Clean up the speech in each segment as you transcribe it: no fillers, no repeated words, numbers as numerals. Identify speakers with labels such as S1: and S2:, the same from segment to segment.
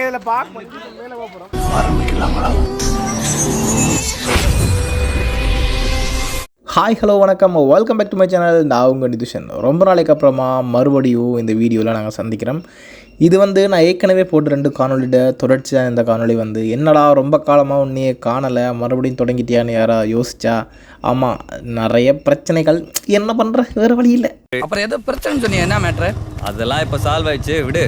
S1: நாங்கள் இதில் பார்க்க மேலே போகிறோம். ஹாய் ஹலோ வணக்கம், welcome back to my channel. நான் உங்கள் நிதிஷன். ரொம்ப நாளைக்கு அப்புறமா மறுபடியும் இந்த வீடியோவில் நாங்கள் சந்திக்கிறோம். இது நான் ஏற்கனவே போட்டு 2 காணொலியோட தொடர்ச்சியாக இந்த காணொலி என்னடா ரொம்ப காலமாக உன்னையே காணலை, மறுபடியும் தொடங்கிட்டியான்னு யாராவது யோசிச்சா, ஆமாம் நிறைய பிரச்சனைகள், என்ன பண்ணுற வேறு வழி இல்லை.
S2: அப்புறம் ஏதோ பிரச்சனை சொன்னீங்க, என்ன மேட்ரு?
S3: அதெல்லாம் இப்போ சால்வ் ஆயிடுச்சு, விடு.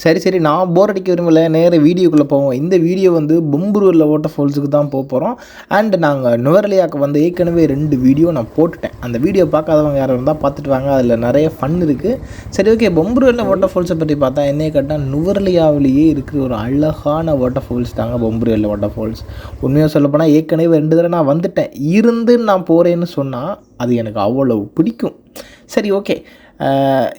S1: சரி நான் போர் அடிக்க விரும்பலை, நேராக வீடியோக்குள்ளே போவோம். இந்த வீடியோ பொம்புரூரில் வாட்டர் ஃபால்ஸுக்கு தான் போக போகிறோம். அண்ட் நாங்கள் நுவரெலியாவுக்கு ஏற்கனவே 2 வீடியோ நான் போட்டுட்டேன். அந்த வீடியோ பார்க்காதவங்க யாரும் இருந்தால் பார்த்துட்டு வாங்க, அதில் நிறைய ஃபன் இருக்குது. சரி ஓகே, பொம்புரூரில் வாட்டர் ஃபால்ஸை பற்றி பார்த்தா என்னைய கேட்டால் நுவரெலியாவிலேயே இருக்கிற ஒரு அழகான வாட்டர் ஃபால்ஸ் தாங்க பொம்புரூரில் வாட்டர் ஃபால்ஸ். உண்மையாக சொல்லப்போனால் ஏற்கனவே 2 தடவை நான் வந்துட்டேன். நான் போகிறேன்னு சொன்னால் அது எனக்கு அவ்வளோ பிடிக்கும். சரி ஓகே,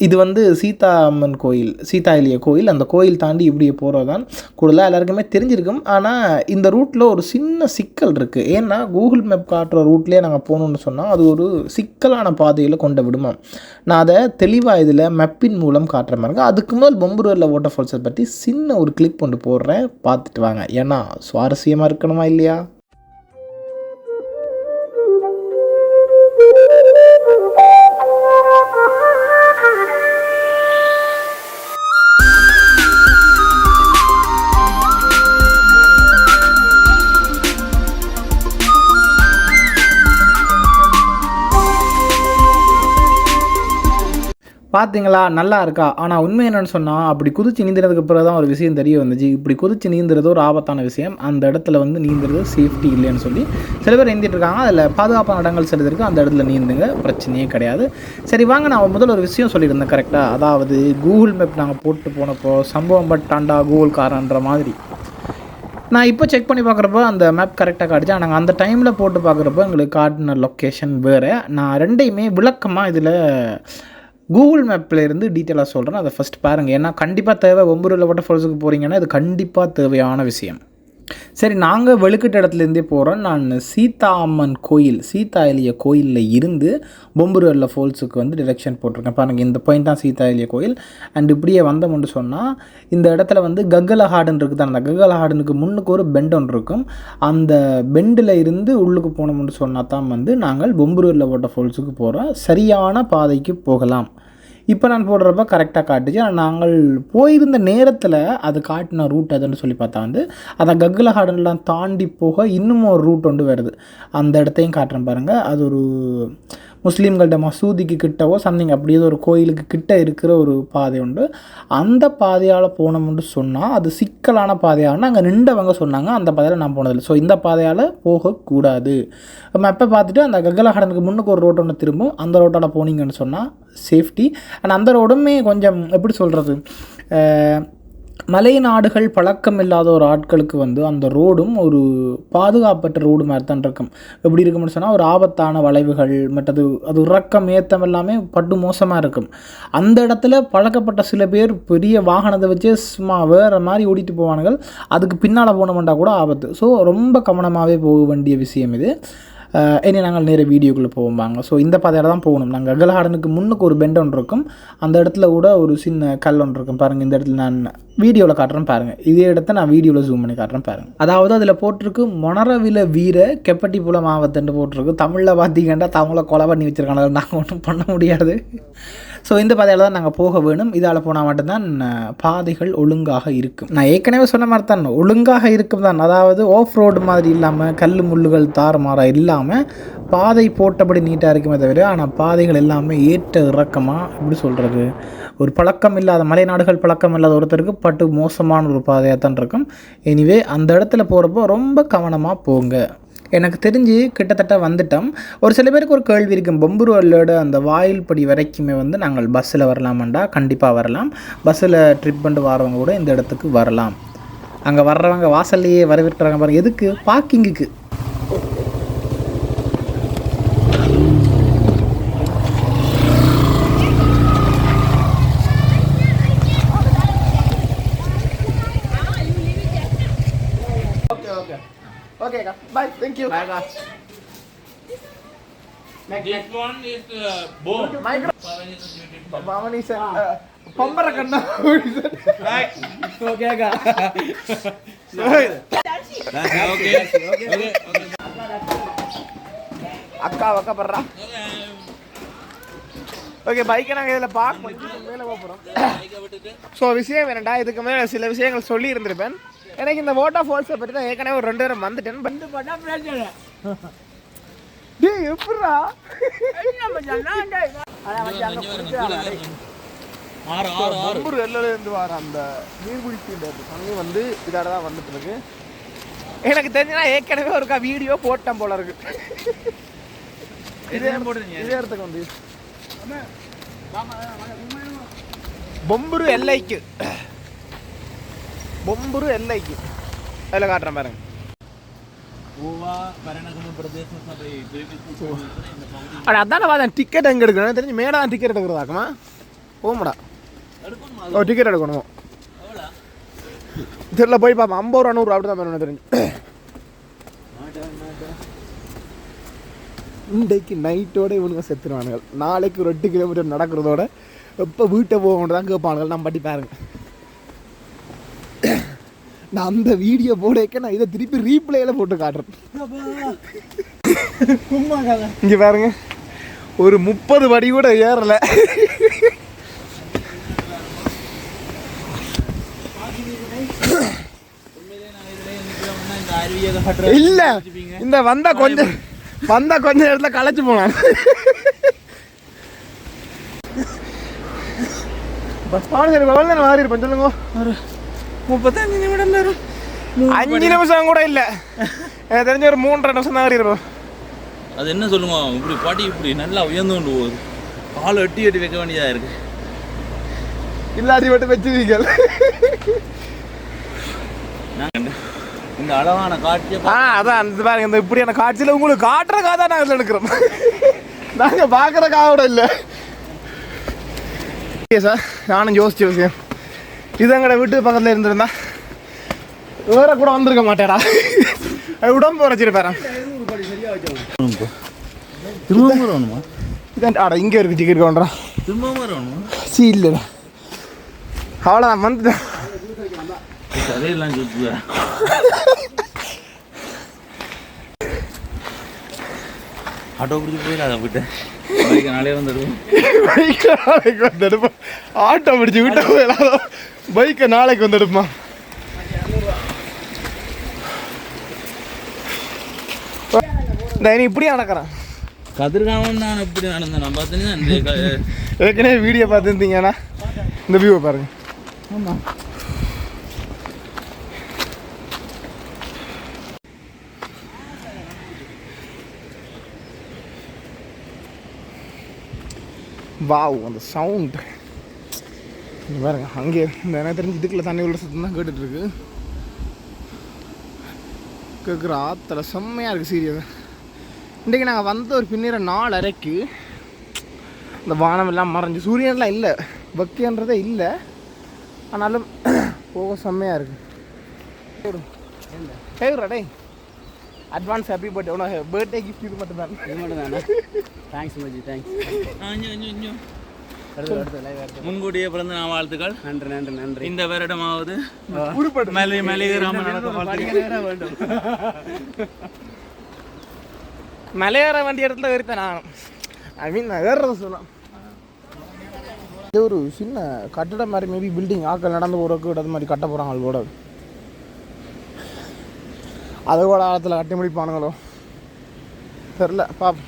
S1: இது சீதா அம்மன் கோயில், சீதா எலிய கோயில். அந்த கோயில் தாண்டி இப்படியே போகிறது தான் கூடுதலாக எல்லாருக்குமே தெரிஞ்சிருக்கும். ஆனால் இந்த ரூட்டில் ஒரு சின்ன சிக்கல் இருக்குது. ஏன்னா கூகுள் மேப் காட்டுற ரூட்லேயே நாங்கள் போகணுன்னு சொன்னால் அது ஒரு சிக்கலான பாதையில் கொண்டு விடுமா. நான் அதை தெளிவாக இதில் மேப்பின் மூலம் காட்டுற மாதிரி. அதுக்கு முதல் பொம்புரூரில் வாட்டர் ஃபால்ஸை பற்றி சின்ன ஒரு கிளிப் கொண்டு போடுறேன், பார்த்துட்டு வாங்க. ஏன்னா சுவாரஸ்யமாக இருக்கணுமா இல்லையா? பார்த்தீங்களா, நல்லா இருக்கா? ஆனால் உண்மை என்னென்னு சொன்னால், அப்படி குதிச்சு நீந்துறதுக்கு பிறகு தான் ஒரு விஷயம் தெரிய வந்துச்சு. இப்படி குதிச்சு நீந்துறது ஒரு ஆபத்தான விஷயம். அந்த இடத்துல நீந்துறது சேஃப்டி இல்லைன்னு சொல்லி சில பேர் நீந்திட்டு இருக்காங்க. அதில் பாதுகாப்பான இடங்கள் சிலது இருக்குது, அந்த இடத்துல நீந்துங்க, பிரச்சனையே கிடையாது. சரி வாங்க, நான் முதல்ல ஒரு விஷயம் சொல்லியிருந்தேன் கரெக்டாக. அதாவது கூகுள் மேப் நாங்கள் போட்டு போனப்போ சம்பவம் பட்டாண்டா கூகுள் காரன்ற மாதிரி நான் இப்போ செக் பண்ணி பார்க்குறப்போ அந்த மேப் கரெக்டாக காட்டுச்சு. நாங்கள் அந்த டைமில் போட்டு பார்க்குறப்போ எங்களுக்கு காட்டின லொக்கேஷன் வேறு. நான் ரெண்டையுமே விளக்கமாக இதில் கூகுள் மேப்பில் இருந்து டீட்டெயிலாக சொல்கிறேன். அதை ஃபஸ்ட் பாருங்கள். ஏன்னா கண்டிப்பாக தேவை. பொம்புரூரில் வாட்டர் ஃபால்ஸுக்கு போகிறீங்கன்னா இது கண்டிப்பாக தேவையான விஷயம். சரி, நாங்கள் வெளுக்கிட்ட இடத்துலேருந்தே போகிறோம். நான் சீதா அம்மன் கோயில், சீதா எலிய கோயிலில் இருந்து பொம்புரூரில் ஃபால்ஸுக்கு டிரெக்ஷன் போட்டிருக்கேன் பாருங்கள். இந்த பாயிண்ட் தான் சீதா எலிய கோயில். அண்ட் இப்படியே வந்தோம்னு சொன்னால் இந்த இடத்துல கக்கலஹாடன் இருக்குது தான். அந்த கக்கலஹாடனுக்கு முன்னுக்கு ஒரு பெண்ட் ஒன்று இருக்கும். அந்த பெண்டில் இருந்து உள்ளுக்கு போனோம்னு சொன்னால் தான் நாங்கள் பொம்புரூரில் வாட்டர் ஃபால்ஸுக்கு போகிறோம். சரியான பாதைக்கு போகலாம். இப்போ நான் போடுறப்ப கரெக்டாக காட்டுச்சு. நாங்கள் போயிருந்த நேரத்தில் அது காட்டின ரூட் எதுன்னு சொல்லி பார்த்தா அதை கக்கலஹாடன்லாம் தாண்டி போக இன்னும் ஒரு ரூட் வருது. அந்த இடத்தையும் காட்டுறேன் பாருங்கள். அது ஒரு முஸ்லீம்கள்ட்ட மசூதிக்கு கிட்டவோ சம்திங் அப்படியே ஒரு கோயிலுக்கு கிட்ட இருக்கிற ஒரு பாதை உண்டு. அந்த பாதையால் போனோம்னு சொன்னால் அது சிக்கலான பாதையாகனு அங்கே நின்றவங்க சொன்னாங்க. அந்த பாதையில் நான் போனதில்லை. ஸோ இந்த பாதையால் போகக்கூடாது. மேப்பை பார்த்துட்டு அந்த கக்கலஹாடனுக்கு முன்னுக்கு ஒரு ரோடு ஒன்று திரும்பும். அந்த ரோட்டால் போனீங்கன்னு சொன்னால் சேஃப்டி. அண்ட் அந்த ரோடுமே கொஞ்சம் எப்படி சொல்கிறது, மலை நாடுகள் பழக்கம் இல்லாத ஒரு ஆட்களுக்கு அந்த ரோடும் ஒரு பாதுகாப்பற்ற ரோடு மாதிரி தான் இருக்கும். எப்படி இருக்கும்னு சொன்னால் ஒரு ஆபத்தான வளைவுகள் மற்றது அது உறக்கம் ஏத்தம் எல்லாமே பட்டு மோசமாக இருக்கும். அந்த இடத்துல பழக்கப்பட்ட சில பேர் பெரிய வாகனத்தை வச்சு சும்மா வேறு மாதிரி ஓடிட்டு போவானுங்கள். அதுக்கு பின்னால் போனோம்னா கூட ஆபத்து. ஸோ ரொம்ப கவனமாகவே போக வேண்டிய விஷயம் இது. இனி நாங்கள் நேர வீடியோக்குள்ளே போவாங்க. ஸோ இந்த பாதையில் தான் போகணும். நாங்கள் கக்கலஹாடனுக்கு முன்னுக்கு ஒரு பெண்ட் ஒன்று இருக்கும். அந்த இடத்துல கூட ஒரு சின்ன கல் ஒன்று இருக்கும் பாருங்கள். இந்த இடத்துல நான் வீடியோவில் காட்டுறேன் பாருங்கள். இதே இடத்த நான் வீடியோவில் ஜூம் பண்ணி காட்டுறேன் பாருங்கள். அதாவது அதில் போட்டிருக்கு மொனரவில வீர கெப்பட்டிப்புல மாவட்டன்னு போட்டிருக்கு. தமிழில் பார்த்தீங்கன்னா தமிழை கொலை பண்ணி வச்சுருக்காங்க. நாங்கள் ஒன்றும் பண்ண முடியாது. ஸோ இந்த பாதையில் தான் நாங்கள் போக வேணும். இதால் போனால் மட்டும்தான் பாதைகள் ஒழுங்காக இருக்கும். நான் ஏற்கனவே சொன்ன மாதிரி தான் ஒழுங்காக இருக்கும் தான். அதாவது ஆஃப் ரோடு மாதிரி இல்லாமல் கல் முள்ளுகள் தாறுமாறாக இல்லாமல் பாதை போட்டபடி நீட்டாக இருக்குமே தவிர, ஆனால் பாதைகள் எல்லாமே ஏற்ற இறக்கமாக எப்படி சொல்கிறது, ஒரு பழக்கம் இல்லாத மலைநாடுகள் பழக்கம் இல்லாத ஒருத்தருக்கு பட்டு மோசமான ஒரு பாதையாக தான் இருக்கும். எனிவே அந்த இடத்துல போகிறப்போ ரொம்ப கவனமாக போங்க. எனக்கு தெரிஞ்சு கிட்டத்தட்ட வந்துட்டோம். ஒரு சில பேருக்கு ஒரு கேள்வி இருக்கும், பொம்புரூரிலோட அந்த வாயில் படி வரைக்குமே நாங்கள் பஸ்ஸில் வரலாமாண்டா? கண்டிப்பாக வரலாம். பஸ்ஸில் ட்ரிப் பண்ணிட்டு வரவங்க கூட இந்த இடத்துக்கு வரலாம். அங்கே வர்றவங்க வாசல்லையே வரவேற்கிறாங்க பாருங்கள். எதுக்கு? பார்க்கிங்குக்கு. Okay, bye. Thank you. Bye, guys.
S4: This one is bone.
S1: Micro. Pavan is பம்பர கண்ணா ஓகேக்கா அக்கா வைக்கப்படுறா ஓகே பைக்கை நாங்கள் இதில் பார்க் பண்ணிட்டு மேலே போகிறோம். ஸோ விஷயம் என்னடா, இதுக்கு மேலே சில விஷயங்கள் சொல்லி இருந்திருப்பேன். எனக்கு இந்த வாட்டர் ஃபால்ஸை பற்றி தான் ஏற்கனவே ஒரு 2 நேரம் வந்துட்டேன். வந்து பண்ணா டேய் எப்படா இருந்து வர அந்த நீர்வீழ்ச்சி தண்ணி வந்து இதாட தான் வந்துட்டு இருக்கு. எனக்கு தெரிஞ்சுனா ஏற்கனவே ஒருக்கா வீடியோ போட்டேன் போல இருக்கு. இதே இடத்துக்கு வந்து பொம்புரு எல்லைக்கு அதில் காட்டுறேன் பாருங்க. அதான் டிக்கெட் எங்கே எடுக்கணும் தெரிஞ்சு மேடா டிக்கெட் எடுக்கிறதாக்குமா போமாடா. ஓ டிக்கெட் எடுக்கணும் தெரியல போய் பார்ப்போம். 50 ரூபா 100 ரூபா அப்படி தான் வேணும் தெரிஞ்சு. இன்றைக்கு நைட்டோட இவனுங்க செத்துருவானுங்க. நாளைக்கு ஒரு 8 கிலோமீட்டர் நடக்கிறதோட எப்போ வீட்டை போகணும் தான் கேட்பானுங்க. நான் பட்டி பாருங்க, நான் அந்த வீடியோ போடக்க நான் இதை திருப்பி ரீப்ளேல போட்டு காட்டுறேன். இங்க பாருங்க, ஒரு 30 படி கூட ஏறல. இல்ல இந்த வந்தா கொஞ்சம் இடத்துல களைச்சு போனான். மாறி இருப்பேன் சொல்லுங்க. ஒரு 35 நிமிடம் நேரம், 5 நிமிஷம் கூட இல்லை, எனக்கு தெரிஞ்ச ஒரு 3.5 நிமிஷம் தான் ஏறி இருப்போம்.
S3: அது என்ன சொல்லுங்க, இப்படி பாட்டி இப்படி நல்லா உயர்ந்து கொண்டு போகுது. கால் எட்டி வைக்க வேண்டியதாக இருக்கு.
S1: இல்லாட்டி மட்டும் வச்சுவீங்க.
S3: இந்த அழகான காட்சியை
S1: அதான் அந்த பாருங்க, இந்த இப்படியான காட்சியில் உங்களுக்கு காட்டுறக்காக தான் நாங்கள் எடுக்கிறோம். நாங்கள் பார்க்குறக்காக கூட இல்லை. சார் நானும் யோசிச்ச விஷயம் இது, எங்கட வீட்டு பக்கத்தில் இருந்திருந்தா வேற கூட வந்திருக்க மாட்டேடா. உடம்பு உரைச்சிருப்பேன். ஆடா இங்கே இருக்கு டிக்கெட் கவுண்டரா. சி இல்லைடா, அவ்வளோதான் வந்துட்டேன்.
S3: கதையெல்லாம் சொல்லுவா. ஆட்டோ பிடிச்சி போயிடாத போயிட்டு நாளே வந்துடுவோம்.
S1: நாளைக்கு வந்துடுப்போம். ஆட்டோ பிடிச்சி விட்டா போயிடாத, பைக்கை நாளைக்கு வந்துடுமா. இப்படி நடக்கிறேன்.
S3: கதிர்காமம் நான் எப்படி நடந்தேன் நான் பார்த்தீங்கன்னா
S1: ஏற்கனவே வீடியோ பார்த்துருந்தீங்கன்னா இந்த வியூவை பாருங்க. ஆமாம் வாவ், அந்த சவுண்ட் பாருங்க. அங்கே இந்த எனக்கு தெரிஞ்சு இதுக்குள்ள தண்ணி உள்ள சத்தம் தான் கேட்டுட்ருக்கு. கேட்குற ஆற்றுல செம்மையாக இருக்குது சீரியஸாக. இன்றைக்கி நாங்கள் வந்த ஒரு பின்னிற 4:30க்கு இந்த வானம் எல்லாம் மறைஞ்சு சூரியன்லாம் இல்லை, பக்தின்றதே இல்லை. ஆனாலும் போக செம்மையாக இருக்குது. டே அட்வான்ஸ் ஹாப்பி பர்த்டே. உனக்கு பர்த்டே கிஃப்ட் இது மட்டும் தானே?
S2: Thanks Majhi, thanks.
S3: முன்கூட்டியே பிறந்த நான் வாழ்த்துக்கள்.
S2: நன்றி நன்றி நன்றி.
S3: இந்த வருடமாவது
S1: மலையேற வண்டி இடத்துல ஏறித்தேன் நான். ஐ மீன் நான் ஏறுறது சொல்லலாம். இது ஒரு சின்ன கட்டடம் மாதிரி, மேபி பில்டிங் ஆக்கள் நடந்து போகிறதுக்கு அது மாதிரி கட்ட போகிறாங்க. அது கூட அதை கூட ஆழத்தில் கட்டி முடிப்பானுங்களோ தெரில. பாப்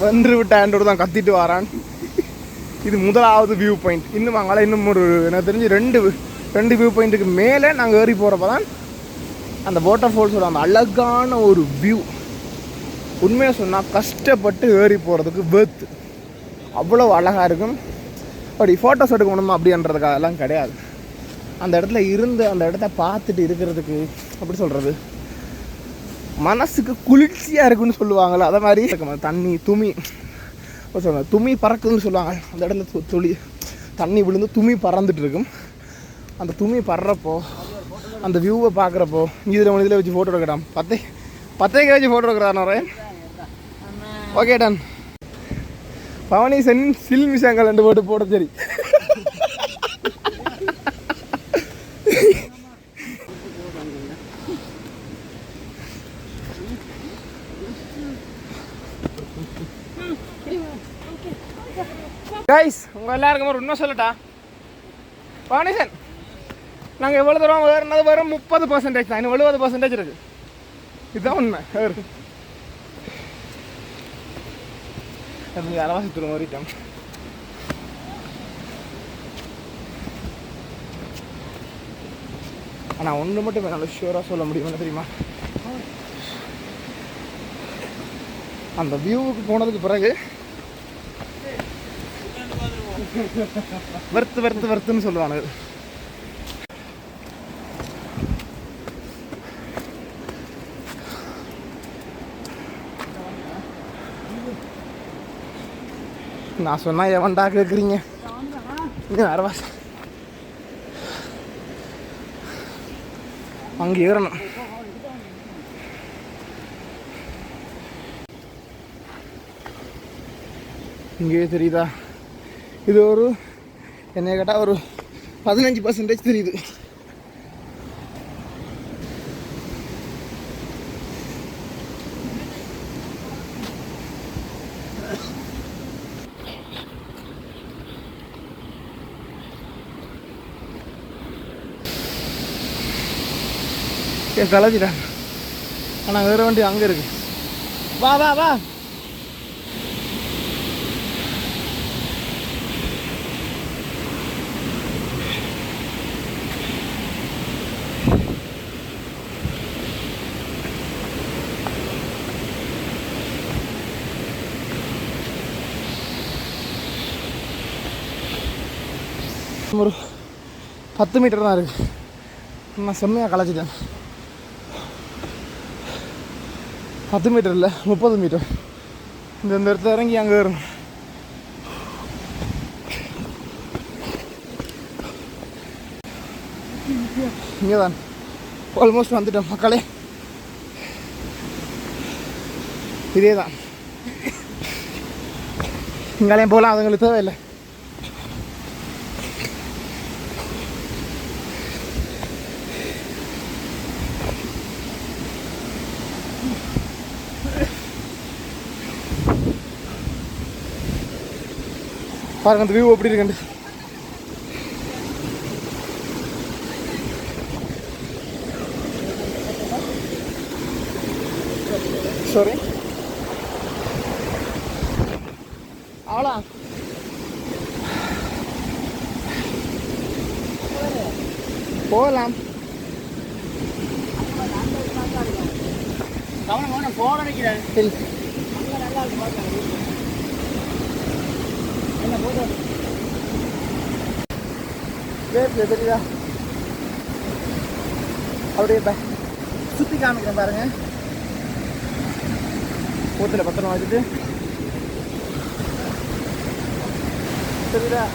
S1: வென்று விட்ட ஆண்டோடு தான் கத்திட்டு வரான். இது முதலாவது வியூ பாயிண்ட். இன்னும் அங்கே இன்னும் ஒரு எனக்கு தெரிஞ்சு ரெண்டு வியூ பாயிண்ட்டுக்கு மேலே நாங்கள் ஏறி போகிறப்ப தான் அந்த வாட்டர் ஃபால்ஸோட அந்த அழகான ஒரு வியூ. உண்மையாக சொன்னால் கஷ்டப்பட்டு ஏறி போகிறதுக்கு வேர்த்து அவ்வளோ அழகாக இருக்கும். அப்படி ஃபோட்டோஸ் எடுக்கணுமா அப்படின்றதுக்காகலாம் கிடையாது. அந்த இடத்துல இருந்து அந்த இடத்த பார்த்துட்டு இருக்கிறதுக்கு அப்படி சொல்கிறது மனசுக்கு குளிர்ச்சியாக இருக்குன்னு சொல்லுவாங்கள்ல, அதை மாதிரி இருக்கும். தண்ணி துமி சொல்லுவாங்க, துமி பறக்குதுன்னு சொல்லுவாங்க. அந்த இடத்துல துளி தண்ணி விழுந்து துமி பறந்துட்டு இருக்கும். அந்த துமி பறப்போ அந்த வியூவை பார்க்குறப்போ இதில் வச்சு ஃபோட்டோ எடுக்கட்டான். பத்தேக்கு வச்சு ஃபோட்டோ எடுக்கிறான். Okay done. பவனீசன் சில்மிஷாங்கள் 2 போட்டு போட சரி. கைஸ், உங்கள் எல்லாருக்கும் ஒரு உண்மை சொல்லட்டா? பவனீசன் நாங்கள் எவ்வளோ தூரம் வேறுனது வரும் 30% தான், இன்னும் 70% இருக்குது. இதுதான் உண்மை. அரவாசி தூரம் ஓடிட்டோம். ஆனால் ஒன்று மட்டும் என்னால் ஷூராக சொல்ல முடியும், என்ன தெரியுமா? அந்த வியூவுக்கு போனதுக்கு பிறகு வருத்துன்னு சொல்லுவானுங்க. நான் சொன்னா எவன்டா கேட்குறீங்க? அரவாசி அங்கே ஏறணும். இங்கே தெரியுதா? இது ஒரு என்னை கேட்டால் ஒரு 15% தெரியுது. கலச்சிட்டேன். ஆனால் வேறு வண்டி அங்கே இருக்கு. வா வா வா. ஒரு 10 மீட்டர் தான் இருக்கு. நான் செம்மையாக களைச்சிட்டேன். 10 மீட்டர் இல்லை, 30 மீட்டர். இந்த இடத்துல இறங்கி அங்கே ஏறணும். இங்கே தான் ஆல்மோஸ்ட் வந்துட்டோம் மக்களே. இதே தான், இங்கேயும் போகலாம், அதுங்களுக்கு தேவையில்லை. பாருங்க அந்த வியூ எப்படி இருக்குண்டு. சாரி, அவ்வளோ போகலாம். தெரியுதா? அப்படியே சுற்றி காமிக்கிறேன் பாருங்க. ஊத்தில் பத்திரம் வச்சுட்டு தெரியுதா?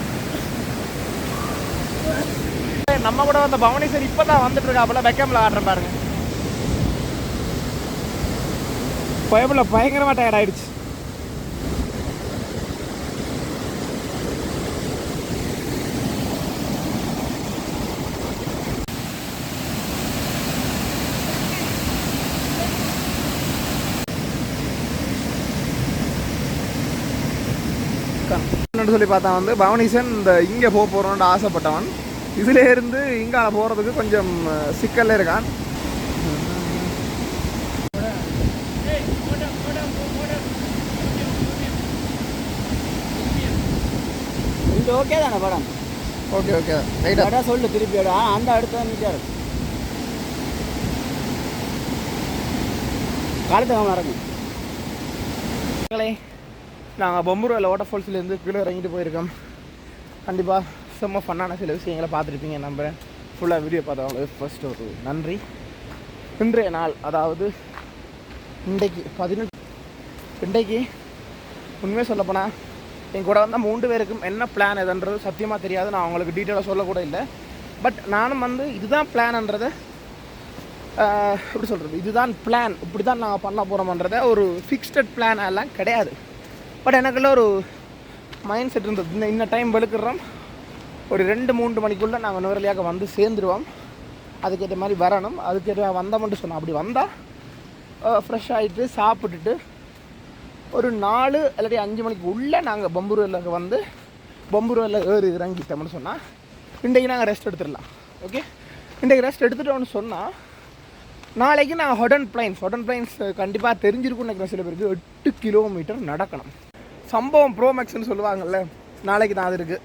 S1: நம்ம கூட வந்த பவனீசன் இப்போ தான் வந்துட்டு இருக்காப்புல. வெக்கமில் ஆடுறேன் பாருங்க. பயமில்ல, பயங்கரமாக டயர்ட் ஆயிடுச்சு. சொல்லி பார்த்தா வந்து பவனீசன் இந்த இங்கே போக போகிறோன்னு ஆசைப்பட்டவன். இதுலேருந்து இங்கே போகிறதுக்கு கொஞ்சம் சிக்கல்ல இருக்கான்.
S2: ஓகே தானே படம்?
S1: ஓகே ஓகே ரைட்டாக
S2: சொல்லு திருப்பி. அந்த அடுத்த வந்துட்டாரு காலத்தை இறங்கும்.
S1: நாங்கள் பொம்பூரில் வாட்டர் ஃபால்ஸ்லேருந்து கீழே இறங்கிட்டு போயிருக்கோம். கண்டிப்பாக செம்ம ஃபன்னான சில விஷயங்களை பார்த்துருப்பீங்க நம்புகிறேன். ஃபுல்லாக வீடியோ பார்த்தவங்களுக்கு ஃபர்ஸ்ட் ஒரு நன்றி. இன்றைய நாள், அதாவது இன்றைக்கு உண்மையாக சொல்லப்போனால் என் கூட வந்தால் 3 பேருக்கும் என்ன பிளான் எதுன்றது சத்தியமாக தெரியாது. நான் அவங்களுக்கு டீட்டெயிலாக சொல்லக்கூட இல்லை. பட் நானும் வந்து இதுதான் பிளான்ன்றதை எப்படி சொல்கிறது, இதுதான் பிளான், இப்படி தான் நாங்கள் பண்ண போகிறோம்ன்றதை ஒரு ஃபிக்ஸ்டட் பிளான் எல்லாம் கிடையாது. பட் எனக்குள்ள ஒரு மைண்ட் செட் இருந்தது, இன்னும் டைம் வெளுக்கிறோம், ஒரு 2-3 மணிக்குள்ளே நாங்கள் நுவரெலியாவுக்கு வந்து சேர்ந்துருவோம், அதுக்கேற்ற மாதிரி வரணும், அதுக்கேற்ற வந்தோம்னு சொன்னோம். அப்படி வந்தால் ஃப்ரெஷ் ஆகிட்டு சாப்பிட்டுட்டு ஒரு 4 இல்லாட்டி 5 மணிக்கு உள்ளே நாங்கள் பம்புருவிலுக்கு வந்து பம்புருவில் இறங்கிட்டோம்னு சொன்னால் இன்றைக்கு நாங்கள் ரெஸ்ட் எடுத்துடலாம். ஓகே, இன்றைக்கு ரெஸ்ட் எடுத்துட்டோம்னு சொன்னால் நாளைக்கு நாங்கள் ஹொடன் பிளைன்ஸ் கண்டிப்பாக தெரிஞ்சிருக்கும்னு நினைக்கிறேன் சில பேருக்கு. 8 கிலோமீட்டர் நடக்கணும். சம்பவம் ப்ரோமேக்ஸ்ன்னு சொல்லுவாங்கள்ல, நாளைக்கு தான் அது இருக்குது.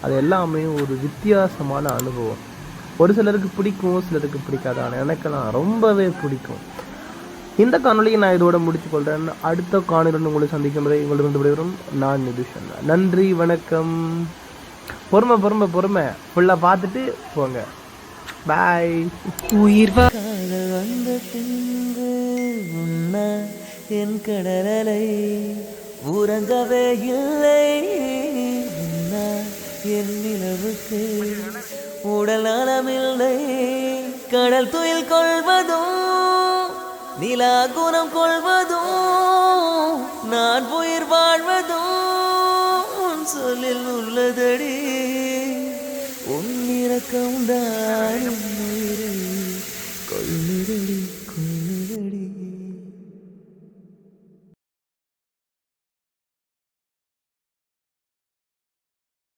S4: அது எல்லாமே ஒரு வித்தியாசமான அனுபவம். ஒரு சிலருக்கு பிடிக்கும், சிலருக்கு பிடிக்காது. ஆனால் எனக்கெல்லாம் ரொம்பவே பிடிக்கும். இந்த காணொலியை நான் இதோட முடித்துக்கொள்கிறேன். அடுத்த காணொலியுடன் உங்களை சந்திக்கும் வரை உங்களிடம் விடைபெறும் நான் நிதுஷன். நன்றி, வணக்கம். பொறுமை ஃபுல்லாக பார்த்துட்டு போங்க. பாய்.
S5: உயிர் காதல் வந்த பின்பு உன்ன என் கடலலை உறங்கவே இல்லை. என் நிலவுக்கு உடல் நலமில்லை. கடல் துயில் கொள்வதும் நிலா குணம் கொள்வதும் நான் உயிர் வாழ்வதும் சொல்லில் உள்ளதடி. உன் இறக்கம் தான் உயிரை கொள்ளுதடி.